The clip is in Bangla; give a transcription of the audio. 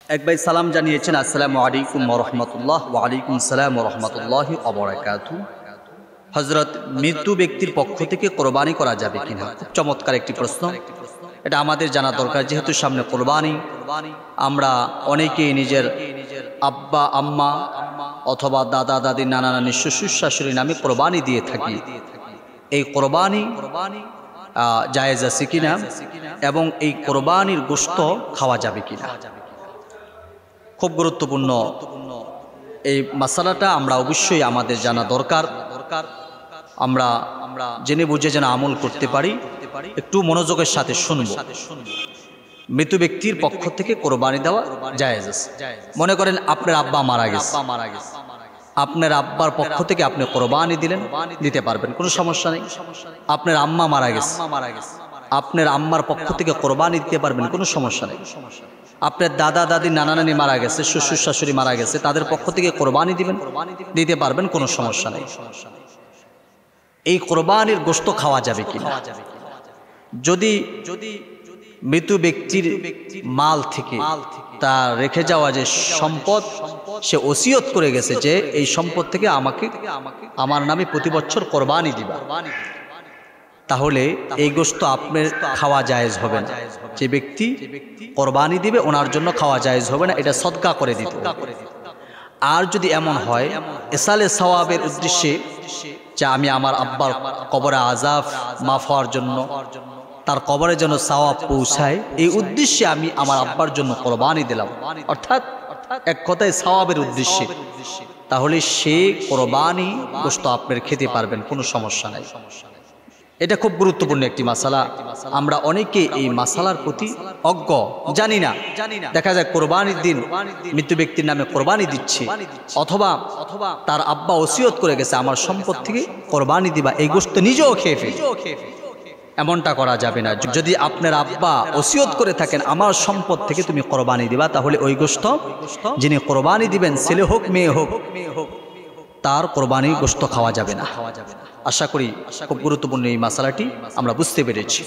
এক ভাই সালাম জানিয়েছেন, আসসালামু আলাইকুম ওয়া রাহমাতুল্লাহ। ওয়া আলাইকুম আসসালাম ওয়া রাহমাতুল্লাহি ওয়া বারাকাতুহু। হযরত মৃত্যু ব্যক্তির পক্ষ থেকে কোরবানি করা যাবে কিনা? খুব চমৎকার একটি প্রশ্ন। এটা আমাদের জানা দরকার, যেহেতু সামনে কোরবানি। আমরা অনেকেই নিজের আব্বা আম্মা অথবা দাদা দাদি নানা নানি শ্বশুর শাশুড়ি নামে কোরবানি দিয়ে থাকি। এই কোরবানি জায়েজ আছে কিনা এবং এই কোরবানির গোশত খাওয়া যাবে কিনা, খুব গুরুত্বপূর্ণ এই মাসালাটা আমরা অবশ্যই আমাদের জানা দরকার। আমরা জেনে বুঝে যেন আমল করতে পারি। একটু মনোযোগের সাথে শুনব। মৃত ব্যক্তির পক্ষ থেকে কোরবানি দেওয়া জায়েজ আছে। মনে করেন আপনার আব্বা মারা গেছে, আপনার আব্বার পক্ষ থেকে আপনি কোরবানি দিলেন, দিতে পারবেন, কোনো সমস্যা নেই। আপনার আম্মা মারা গেছে, আপনার আম্মার পক্ষ থেকে কোরবানি দিতে পারবেন, কোনো সমস্যা নেই। আপনার দাদা দাদি নানা নানি মারা গেছে, শ্বশুর শাশুড়ি মারা গেছে, তাদের পক্ষ থেকে কোরবানি দিবেন, দিতে পারবেন, কোনো সমস্যা নেই। এই কোরবানির গোশত খাওয়া যাবে কিনা? যদি মৃত ব্যক্তির মাল থেকে তার রেখে যাওয়া যে সম্পদ, সে ওসিয়ত করে গেছে যে এই সম্পদ থেকে আমাকে আমার নামে প্রতি বছর কোরবানি দিবা, তাহলে এই গোশত আপনার খাওয়া জায়েজ হবে না। যে ব্যক্তি কোরবানি দিবে ওনার জন্য খাওয়া জায়েজ হবে না, এটা সদকা করে দিতে হবে। আর যদি এমন হয় ইসালে সওয়াবের উদ্দেশ্যে, যে আমি আমার আব্বার কবরে আযাব মাফ হওয়ার জন্য, তার কবরে যেন সওয়াব পৌঁছায়, এই উদ্দেশ্যে আমি আমার আব্বার জন্য কোরবানি দিলাম, অর্থাৎ এক কথায় সওয়াবের উদ্দেশ্যে, তাহলে সে কোরবানি গোশত আপনার খেতে পারবেন, কোনো সমস্যা নাই। এটা খুব গুরুত্বপূর্ণ একটি মাসালা। আমরা অনেকে এই মাসালার প্রতি অজ্ঞ, জানি না। দেখা যায় কোরবানির দিন মৃত্যু ব্যক্তির নামে কোরবানি দিচ্ছে, অথবা তার আব্বা ওসিয়ত করে গেছে আমার সম্পদ থেকে কোরবানি দিবা, এই গোশত নিজেও খেয়ে ফেলে। এমনটা করা যাবে না। যদি আপনার আব্বা ওসিয়ত করে থাকেন আমার সম্পদ থেকে তুমি কোরবানি দিবা, তাহলে ওই গোশত যিনি কোরবানি দিবেন, ছেলে হোক মেয়ে হোক, তার কোরবানি গোশত খাওয়া যাবে না। আশা করি খুব গুরুত্বপূর্ণ এই মাসালাটি আমরা বুঝতে পেরেছি।